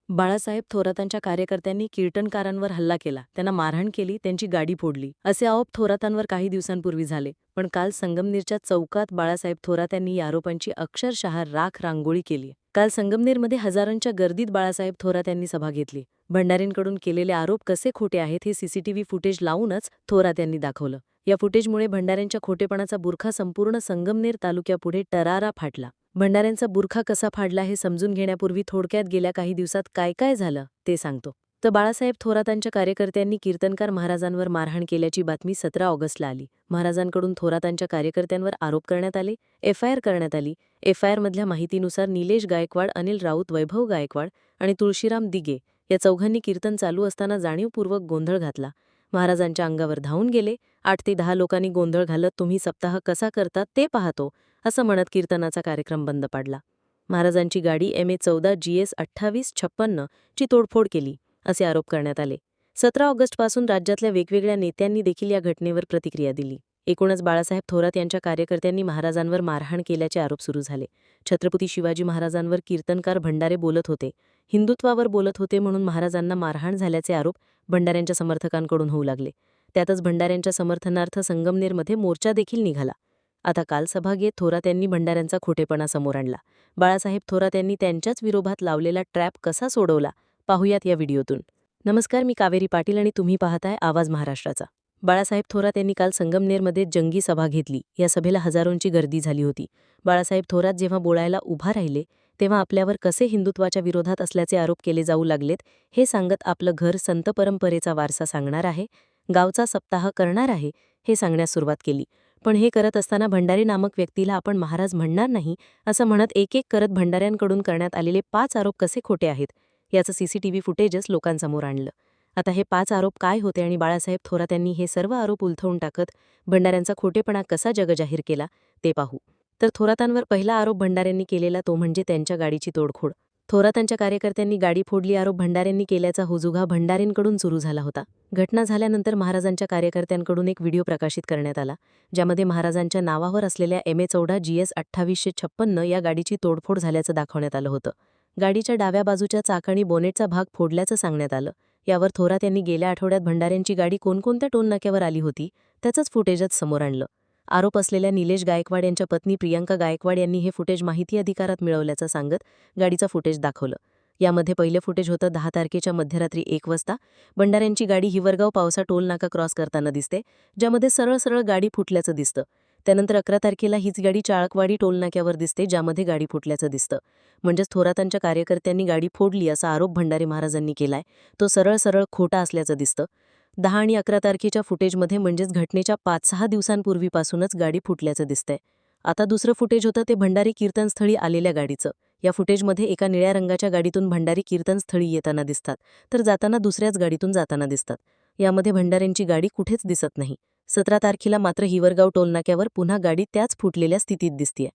बाळासाहेब थोरातांच्या कार्यकर्त्यांनी कीर्तनकारांवर हल्ला केला, त्यांना मारहाण केली, त्यांची गाडी फोडली असे आरोप थोरातांवर काही दिवसांपूर्वी झाले. पण काल संगमनेरच्या चौकात बाळासाहेब थोरातांनी या आरोपांची अक्षरशः राख रांगोळी केली. काल संगमनेरमध्ये हजारांच्या गर्दीत बाळासाहेब थोरात यांनी सभा घेतली. भंडारींकडून केलेले आरोप कसे खोटे आहेत हे सीसीटीव्ही फुटेज लावूनच थोरात यांनी दाखवलं. या फुटेजमुळे भंडाऱ्यांच्या खोटेपणाचा बुरखा संपूर्ण संगमनेर तालुक्यापुढे टरारा फाटला. भंडाऱ्यांचा बुरखा कसा फाडला हे समजून घेण्यापूर्वी थोडक्यात गेल्या काही दिवसात काय काय झालं ते सांगतो. तर बाळासाहेब थोरातांच्या कार्यकर्त्यांनी कीर्तनकार महाराजांवर मारहाण केल्याची बातमी 17 ऑगस्टला आली. महाराजांकडून थोरातांच्या कार्यकर्त्यांवर आरोप करण्यात आले, एफआयआर करण्यात आली. एफआयआरमधल्या माहितीनुसार निलेश गायकवाड, अनिल राऊत, वैभव गायकवाड आणि तुळशीराम दिगे या चौघांनी कीर्तन चालू असताना जाणीवपूर्वक गोंधळ घातला. महाराजांच्या अंगावर धावून गेले. 8 ते 10 लोकांनी गोंधळ घालत तुम्ही सप्ताह कसा करतात ते पाहतो असं म्हणत कीर्तनाचा कार्यक्रम बंद पाडला. महाराजांची गाडी MA14 GS 2856 ची तोडफोड केली असे आरोप करण्यात आले. 17 ऑगस्टपासून राज्यातल्या वेगवेगळ्या नेत्यांनी देखील या घटनेवर प्रतिक्रिया दिली. एकूणच बाळासाहेब थोरात यांच्या कार्यकर्त्यांनी महाराजांवर मारहाण केल्याचे आरोप सुरू झाले. छत्रपती शिवाजी महाराजांवर कीर्तनकार भंडारे बोलत होते, हिंदुत्वावर बोलत होते म्हणून महाराजांना मारहाण झाल्याचे आरोप भंडाऱ्यांच्या समर्थकांकडून होऊ लागले. त्यातच भंडाऱ्यांच्या समर्थनार्थ संगमनेरमध्ये मोर्चा देखील निघाला. आता काल सभा घेत थोरात यांनी भंडाऱ्यांचा खोटेपणा समोर आणला. बाळासाहेब थोरात यांनी त्यांच्याच विरोधात लावलेला ट्रॅप कसा सोडवला पाहूयात या व्हिडिओतून. नमस्कार, मी कावेरी पाटील आणि तुम्ही पाहताय आवाज महाराष्ट्राचा. बाळासाहेब थोरात यांनी काल संगमनेरमध्ये जंगी सभा घेतली. या सभेला हजारोंची गर्दी झाली होती. बाळासाहेब थोरात जेव्हा बोलायला उभा राहिले तेव्हा आपल्यावर कसे हिंदुत्वाच्या विरोधात असल्याचे आरोप केले जाऊ लागलेत हे सांगत आपलं घर संत परंपरेचा वारसा सांगणार आहे, गावचा सप्ताह करणार आहे हे सांगण्यास सुरुवात केली. पण हे करत असताना भंडारी नामक व्यक्तीला आपण महाराज म्हणणार नाही असं म्हणत एक एक करत भंडाऱ्यांकडून करण्यात आलेले 5 आरोप कसे खोटे आहेत याचं सीसीटीव्ही फुटेजच लोकांसमोर आणलं. आता हे 5 आरोप काय होते आणि बाळासाहेब थोरात यांनी हे सर्व आरोप उलथवून टाकत भंडाऱ्यांचा खोटेपणा कसा जगजाहीर केला ते पाहू. तर थोरातांवर पहिला आरोप भंडाऱ्यांनी केलेला तो म्हणजे त्यांच्या गाडीची तोडफोड. थोरातांच्या कार्यकर्त्यांनी गाडी फोडली आरोप भंडाऱ्यांनी केल्याचा हुजुगा भंडारींकडून सुरू झाला होता. घटना झाल्यानंतर महाराजांच्या कार्यकर्त्यांकडून एक व्हिडिओ प्रकाशित करण्यात आला, ज्यामध्ये महाराजांच्या नावावर असलेल्या MA14 GS 2856 या गाडीची तोडफोड झाल्याचं दाखवण्यात आलं होतं. गाडीच्या डाव्या बाजूच्या चाकाणी बोनेटचा भाग फोडल्याचं सांगण्यात आलं. यावर थोरात यांनी गेल्या आठवड्यात भंडाऱ्यांची गाडी कोणकोणत्या टोल नाक्यावर आली होती त्याचंच फुटेजच समोर आणलं. आरोप असलेल्या निलेश गायकवाड यांच्या पत्नी प्रियंका गायकवाड यांनी हे फुटेज माहिती अधिकारात मिळवल्याचं सांगत गाडीचं फुटेज दाखवलं. यामध्ये पहिले फुटेज होतं 10 तारखेच्या मध्यरात्री 1 वाजता. भंडाऱ्यांची गाडी हिवरगाव पावसा टोल नाका क्रॉस करताना दिसते, ज्यामध्ये सरळ सरळ गाडी फुटल्याचं दिसतं. त्यानंतर 11 तारखेला हीच गाडी चाळकवाडी टोल नाक्यावर दिसते, ज्यामध्ये गाडी फुटल्याचं दिसतं. म्हणजेच थोरातांच्या कार्यकर्त्यांनी गाडी फोडली असा आरोप भंडारी महाराजांनी केलाय, तो सरळ सरळ खोटा असल्याचं दिसतं. 10 आणि 11 तारखेच्या फुटेजमध्ये म्हणजेच घटनेच्या 5-6 दिवसांपूर्वीपासूनच गाडी फुटल्याचं दिसतंय. आता दुसरं फुटेज होतं ते भंडारी कीर्तनस्थळी आलेल्या गाडीचं. या फुटेजमध्ये एका निळ्या रंगाच्या गाडीतून भंडारी कीर्तनस्थळी येताना दिसतात, तर जाताना दुसऱ्याच गाडीतून जाताना दिसतात. यामध्ये भंडाऱ्यांची गाडी कुठेच दिसत नाही. 17 तारखेला मात्र हिवरगाव टोलनाक्यावर पुन्हा गाडी त्याच फुटलेल्या स्थितीत दिसतेय.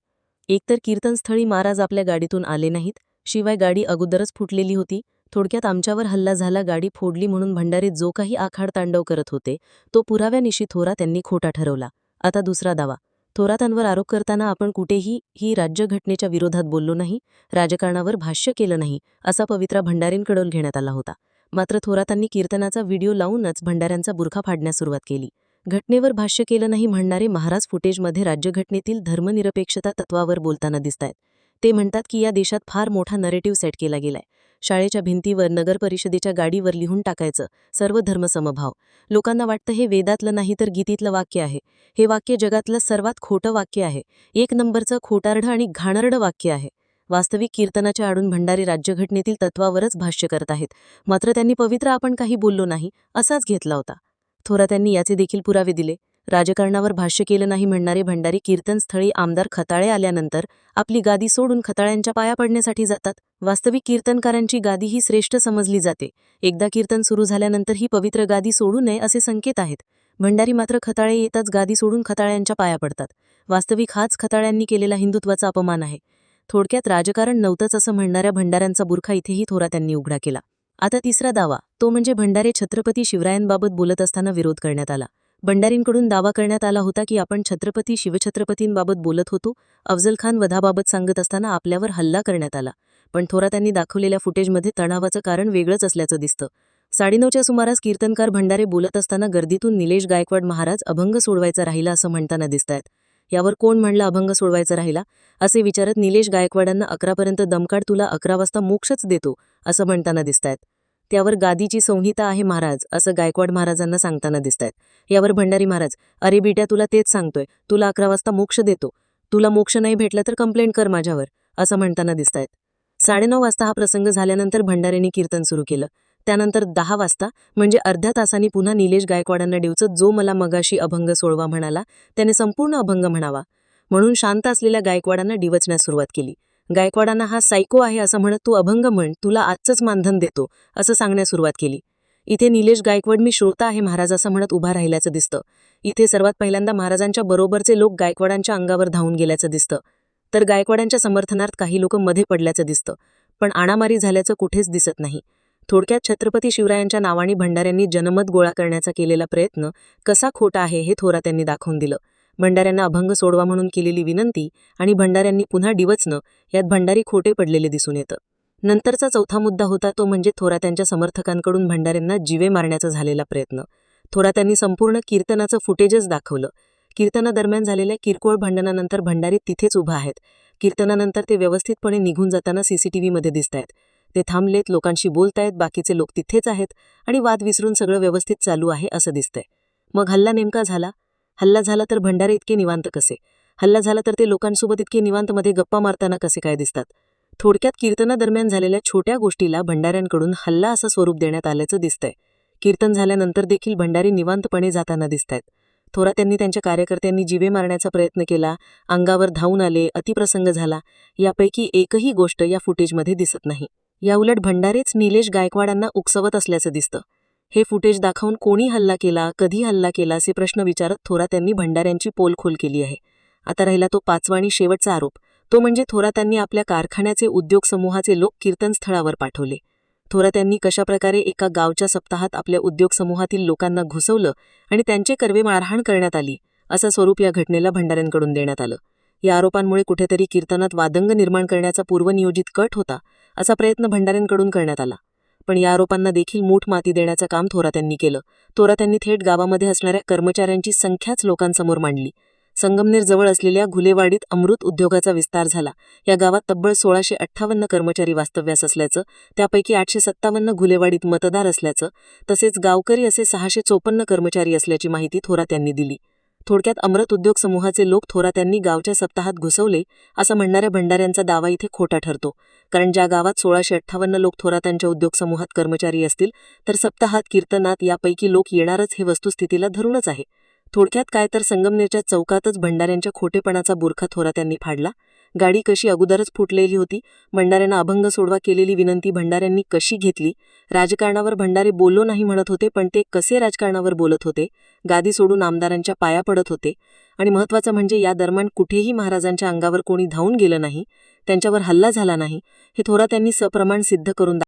एकतर कीर्तनस्थळी महाराज आपल्या गाडीतून आले नाहीत, शिवाय गाडी अगोदरच फुटलेली होती. थोडक्यात आमच्यावर हल्ला झाला, गाडी फोडली म्हणून भंडारी जो काही आखाड तांडव करत होते तो पुराव्यानिशी थोरात यांनी खोटा ठरवला. आता दुसरा दावा. थोरातांवर आरोप करताना आपण कुठेही ही राज्यघटनेच्या विरोधात बोललो नाही, राजकारणावर भाष्य केलं नाही असा पवित्रा भंडारींकडून घेण्यात आला होता. मात्र थोरातांनी कीर्तनाचा व्हिडिओ लावूनच भंडाऱ्यांचा बुरखा फाडण्यास सुरुवात केली. घटनेवर भाष्य केलं नाही म्हणणारे महाराज फुटेजमध्ये राज्यघटनेतील धर्मनिरपेक्षता तत्वावर बोलताना दिसतायत. ते म्हणतात की या देशात फार मोठा नरेटिव्ह सेट केला गेलाय. शाळेच्या भिंतीवर, नगर परिषदेच्या गाडीवर लिहून टाकायचं सर्व धर्म समभाव. लोकांना वाटतं हे वेदातलं नाही तर गीतेतलं वाक्य आहे. हे वाक्य जगातलं सर्वात खोटं वाक्य आहे, 1 नंबरचं खोटारडं आणि घाणेरडं वाक्य आहे. वास्तविक कीर्तनाच्या आडून भंडारी राज्यघटनेतील तत्वावरच भाष्य करत आहेत. मात्र त्यांनी पवित्र आपण काही बोललो नाही असाच घेतला होता. थोरातांनी याचे देखील पुरावे दिले. राजकारणावर भाष्य केलं नाही म्हणणारे भंडारी कीर्तनस्थळी आमदार खताळे आल्यानंतर आपली गादी सोडून खताळ्यांच्या पाया पडण्यासाठी जातात. वास्तविक कीर्तनकारांची गादी ही श्रेष्ठ समजली जाते. एकदा कीर्तन सुरू झाल्यानंतर ही पवित्र गादी सोडू नये असे संकेत आहेत. भंडारी मात्र खताळे येताच गादी सोडून खताळ्यांच्या पाया पडतात. वास्तविक हाच खताळ्यांनी केलेला हिंदुत्वाचा अपमान आहे. थोडक्यात राजकारण नव्हतंच असं म्हणणाऱ्या भंडाऱ्यांचा बुरखा इथेही थोरातांनी उघडा केला. आता तिसरा दावा, तो म्हणजे भंडारे छत्रपती शिवरायांबाबत बोलत असताना विरोध करण्यात आला. भंडारींकडून दावा करण्यात आला होता की आपण छत्रपती शिवछत्रपतींबाबत बोलत होतो. अफजल खान वधाबाबत सांगत असताना आपल्यावर हल्ला करण्यात आला. पण थोरातांनी दाखवलेल्या फुटेजमध्ये तणावाचं कारण वेगळंच असल्याचं दिसतं. 9:30च्या सुमारास कीर्तनकार भंडारे बोलत असताना गर्दीतून निलेश गायकवाड महाराज अभंग सोडवायचा राहिला असं म्हणताना दिसतायत. यावर कोण म्हणलं अभंग सोडवायचा राहिला असे विचारत निलेश गायकवाडांना 11पर्यंत दमकाड, तुला 11 वाजता मोक्षच देतो असं म्हणताना दिसतायत. त्यावर गादीची संहिता आहे महाराज असं गायकवाड महाराजांना सांगताना दिसतायत. यावर भंडारी महाराज, अरे बेट्या तुला तेच सांगतोय, तुला 11 वाजता मोक्ष देतो, तुला मोक्ष नाही भेटला तर कंप्लेंट कर माझ्यावर असं म्हणताना दिसतायत. 9:30 वाजता हा प्रसंग झाल्यानंतर भंडारेंनी कीर्तन सुरू केलं. त्यानंतर 10 वाजता म्हणजे अर्ध्या तासांनी पुन्हा निलेश गायकवाडांना डिवचत, जो मला मगाशी अभंग सोडवा म्हणाला त्याने संपूर्ण अभंग म्हणावा म्हणून शांत असलेल्या गायकवाडांना डिवचण्यास सुरुवात केली. गायकवाडांना हा सायको आहे असं म्हणत, तू अभंग म्हण, तुला आजचंच मानधन देतो असं सांगण्यास सुरुवात केली. इथे निलेश गायकवाड मी श्रोता आहे महाराज असं म्हणत उभा राहिल्याचं दिसतं. इथे सर्वात पहिल्यांदा महाराजांच्या बरोबरचे लोक गायकवाडांच्या अंगावर धावून गेल्याचं दिसतं. तर गायकवाडांच्या समर्थनार्थ काही लोक मध्ये पडल्याचं दिसतं. पण आणामारी झाल्याचं कुठेच दिसत नाही. थोडक्यात छत्रपती शिवरायांच्या नावाने भंडाऱ्यांनी जनमत गोळा करण्याचा केलेला प्रयत्न कसा खोटा आहे हे थोरात्यांनी दाखवून दिलं. भंडाऱ्यांना अभंग सोडवा म्हणून केलेली विनंती आणि भंडाऱ्यांनी पुन्हा डिवचणं यात भंडारी खोटे पडलेले दिसून येतं. नंतरचा चौथा मुद्दा होता तो म्हणजे थोरात्यांच्या समर्थकांकडून भंडाऱ्यांना जीवे मारण्याचा झालेला प्रयत्न. थोरात्यांनी संपूर्ण कीर्तनाचं फुटेजच दाखवलं. कीर्तनादरम्यान झालेल्या किरकोळ भांडणानंतर भंडारी तिथेच उभा आहेत. कीर्तनानंतर ते व्यवस्थितपणे निघून जाताना सीसीटीव्हीमध्ये दिसतायत. ते थांबलेत, लोकांशी बोलतायत, बाकीचे लोक तिथेच आहेत आणि वाद विसरून सगळं व्यवस्थित चालू आहे असं दिसतंय. मग हल्ला नेमका झाला? हल्ला झाला तर भंडारे इतके निवांत कसे? हल्ला झाला तर ते लोकांसोबत इतके निवांतमध्ये गप्पा मारताना कसे काय दिसतात? थोडक्यात कीर्तनादरम्यान झालेल्या छोट्या गोष्टीला भंडाऱ्यांकडून हल्ला असं स्वरूप देण्यात आल्याचं दिसतंय. कीर्तन झाल्यानंतर देखील भंडारी निवांतपणे जाताना दिसतायत. थोरात्यांनी त्यांच्या कार्यकर्त्यांनी जीवे मारण्याचा प्रयत्न केला, अंगावर धावून आले, अतिप्रसंग झाला, यापैकी एकही गोष्ट या फुटेजमध्ये दिसत नाही. याउलट भंडारेच निलेश गायकवाडांना उकसवत असल्याचं दिसतं. हे फुटेज दाखवून कोणी हल्ला केला, कधी हल्ला केला असे प्रश्न विचारत थोरात्यांनी भंडाऱ्यांची पोलखोल केली आहे. आता राहिला तो 5वा आणि शेवटचा आरोप, तो म्हणजे थोरात्यांनी आपल्या कारखान्याचे उद्योग समूहाचे लोक कीर्तनस्थळावर पाठवले. थोरात्यांनी कशाप्रकारे एका गावच्या सप्ताहात आपल्या उद्योग समूहातील लोकांना घुसवलं आणि त्यांचे कर्वे मारहाण करण्यात आली असं स्वरूप या घटनेला भंडाऱ्यांकडून देण्यात आलं. या आरोपांमुळे कुठेतरी कीर्तनात वादंग निर्माण करण्याचा पूर्वनियोजित कट होता असा प्रयत्न भंडाऱ्यांकडून करण्यात आला. पण या आरोपांना देखील मूठ माती देण्याचं काम थोरात्यांनी केलं. थोरात्यांनी थेट गावामध्ये असणाऱ्या कर्मचाऱ्यांची संख्याच लोकांसमोर मांडली. संगमनेर जवळ असलेल्या घुलेवाडीत अमृत उद्योगाचा विस्तार झाला. या गावात तब्बल 1658 कर्मचारी वास्तव्यास असल्याचं, त्यापैकी 857 घुलेवाडीत मतदार असल्याचं, तसेच गावकरी असे 654 कर्मचारी असल्याची माहिती थोरात्यांनी दिली. थोडक्यात अमृत उद्योग समूहाचे लोक थोरात्यांनी गावच्या सप्ताहात घुसवले असं म्हणणाऱ्या भंडाऱ्यांचा दावा इथे खोटा ठरतो. कारण ज्या गावात 1658 लोक थोरात्यांच्या उद्योग समूहात कर्मचारी असतील तर सप्ताहात कीर्तनात यापैकी लोक येणारच हे वस्तुस्थितीला धरूनच आहे. थोडक्यात काय तर संगमनेरच्या चौकातच भंडाऱ्यांच्या खोटेपणाचा बुरखा थोरात्यांनी फाडला. गाडी कशी अगोदरच फुटलेली होती, भंडाऱ्यांना अभंग सोडवा केलेली विनंती भंडाऱ्यांनी कशी घेतली, राजकारणावर भंडारे बोललो नाही म्हणत होते पण ते कसे राजकारणावर बोलत होते, गादी सोडून आमदारांच्या पाया पडत होते आणि महत्त्वाचं म्हणजे या दरम्यान कुठेही महाराजांच्या अंगावर कोणी धावून गेलं नाही, त्यांच्यावर हल्ला झाला नाही, हे थोरात्यांनी सप्रमाण सिद्ध करून